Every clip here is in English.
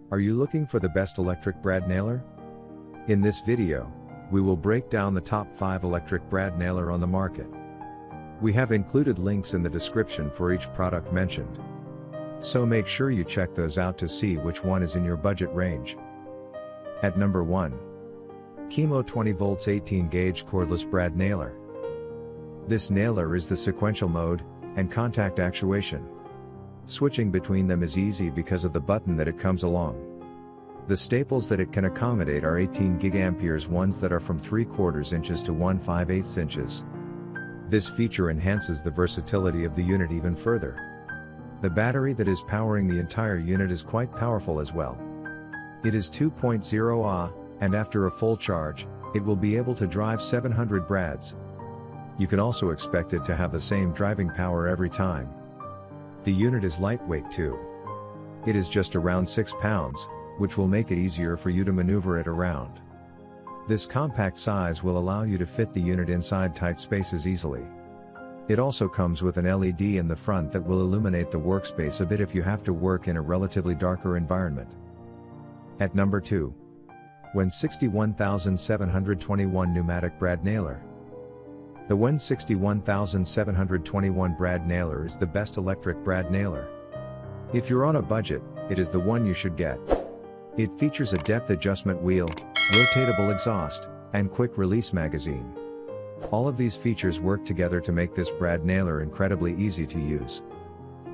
Are you looking for the best electric brad nailer? In this video, we will break down the top 5 electric brad nailer on the market. We have included links in the description for each product mentioned. So make sure you check those out to see which one is in your budget range. At number 1. KIMO 20 volts 18 gauge cordless brad nailer. This nailer is the sequential mode and contact actuation. Switching between them is easy because of the button that it comes along. The staples that it can accommodate are 18 GA ones that are from 3/4 inches to 1/5 inches. This feature enhances the versatility of the unit even further. The battery that is powering the entire unit is quite powerful as well. It is 2.0 Ah, and after a full charge, it will be able to drive 700 brads. You can also expect it to have the same driving power every time. The unit is lightweight too. It is just around 6 pounds, which will make it easier for you to maneuver it around. This compact size will allow you to fit the unit inside tight spaces easily. It also comes with an LED in the front that will illuminate the workspace a bit if you have to work in a relatively darker environment. At number 2. WEN 61721 pneumatic brad nailer. The WEN 61721 brad nailer is the best electric brad nailer. If you're on a budget, it is the one you should get. It features a depth adjustment wheel, rotatable exhaust, and quick release magazine. All of these features work together to make this brad nailer incredibly easy to use.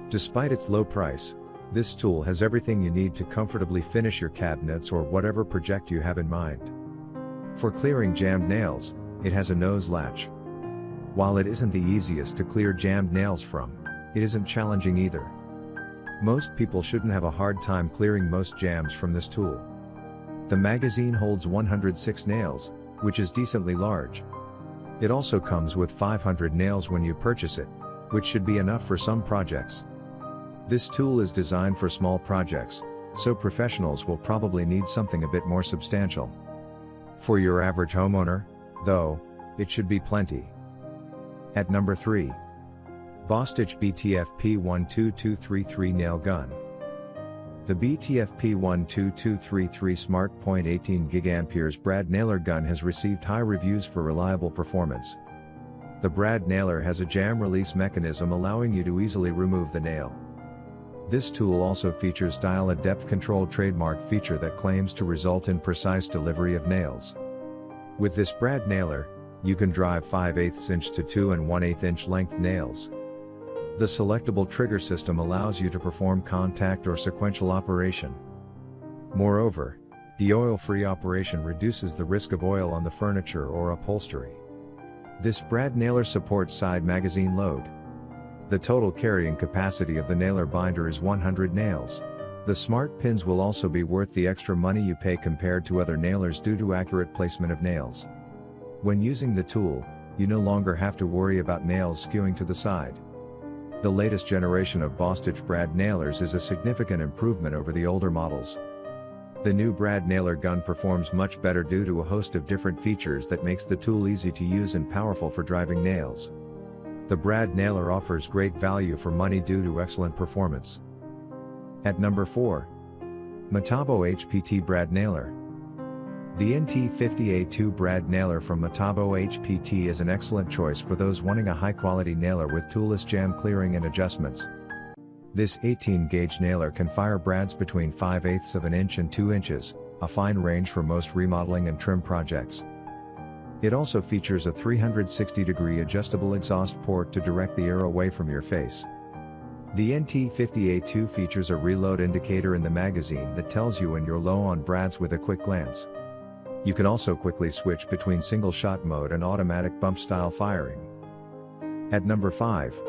Despite its low price, this tool has everything you need to comfortably finish your cabinets or whatever project you have in mind. For clearing jammed nails, it has a nose latch. While it isn't the easiest to clear jammed nails from, it isn't challenging either. Most people shouldn't have a hard time clearing most jams from this tool. The magazine holds 106 nails, which is decently large. It also comes with 500 nails when you purchase it, which should be enough for some projects. This tool is designed for small projects, so professionals will probably need something a bit more substantial. For your average homeowner, though, it should be plenty. At number 3. BOSTITCH BTF-P 12233 nail gun. The BTF-P 12233 Smart Point 18 GA brad nailer gun has received high reviews for reliable performance. The brad nailer has a jam release mechanism allowing you to easily remove the nail. This tool also features dial-a depth control trademark feature that claims to result in precise delivery of nails. With this brad nailer, you can drive 5/8 inch to 2 1/8 inch length nails. The selectable trigger system allows you to perform contact or sequential operation. Moreover, the oil-free operation reduces the risk of oil on the furniture or upholstery. This brad nailer supports side magazine load. The total carrying capacity of the nailer binder is 100 nails. The smart pins will also be worth the extra money you pay compared to other nailers due to accurate placement of nails. When using the tool, you no longer have to worry about nails skewing to the side. The latest generation of BOSTITCH brad nailers is a significant improvement over the older models. The new brad nailer gun performs much better due to a host of different features that makes the tool easy to use and powerful for driving nails. The brad nailer offers great value for money due to excellent performance. At number 4. Metabo HPT brad nailer. The NT50A2 brad nailer from Metabo HPT is an excellent choice for those wanting a high-quality nailer with toolless jam clearing and adjustments. This 18-gauge nailer can fire brads between 5/8 of an inch and 2 inches, a fine range for most remodeling and trim projects. It also features a 360-degree adjustable exhaust port to direct the air away from your face. The NT50A2 features a reload indicator in the magazine that tells you when you're low on brads with a quick glance. You can also quickly switch between single-shot mode and automatic bump-style firing. At number 5.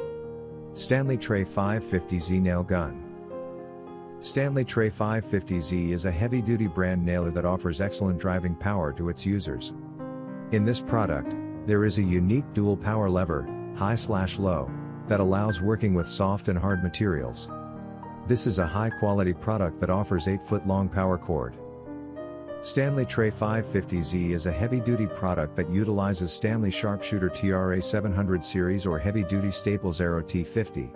STANLEY Tray 550Z nail gun. STANLEY Tray 550Z is a heavy-duty brand nailer that offers excellent driving power to its users. In this product, there is a unique dual power lever, high/low, that allows working with soft and hard materials. This is a high-quality product that offers 8-foot-long power cord. STANLEY Tray 550Z is a heavy-duty product that utilizes STANLEY Sharpshooter TRA 700 series or heavy-duty Staples Aero T50.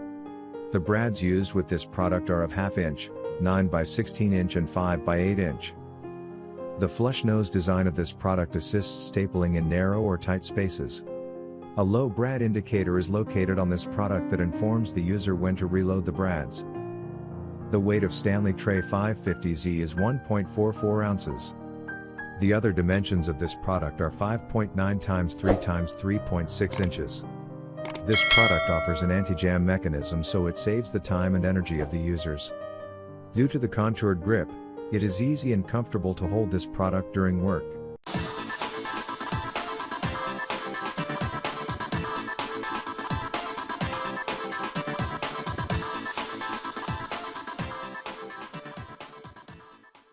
The brads used with this product are of 1/2 inch, 9 by 16 inch and 5 by 8 inch. The flush nose design of this product assists stapling in narrow or tight spaces. A low brad indicator is located on this product that informs the user when to reload the brads. The weight of Stanley Tray 550Z is 1.44 ounces. The other dimensions of this product are 5.9 x 3 x 3.6 inches. This product offers an anti-jam mechanism, so it saves the time and energy of the users. Due to the contoured grip, it is easy and comfortable to hold this product during work.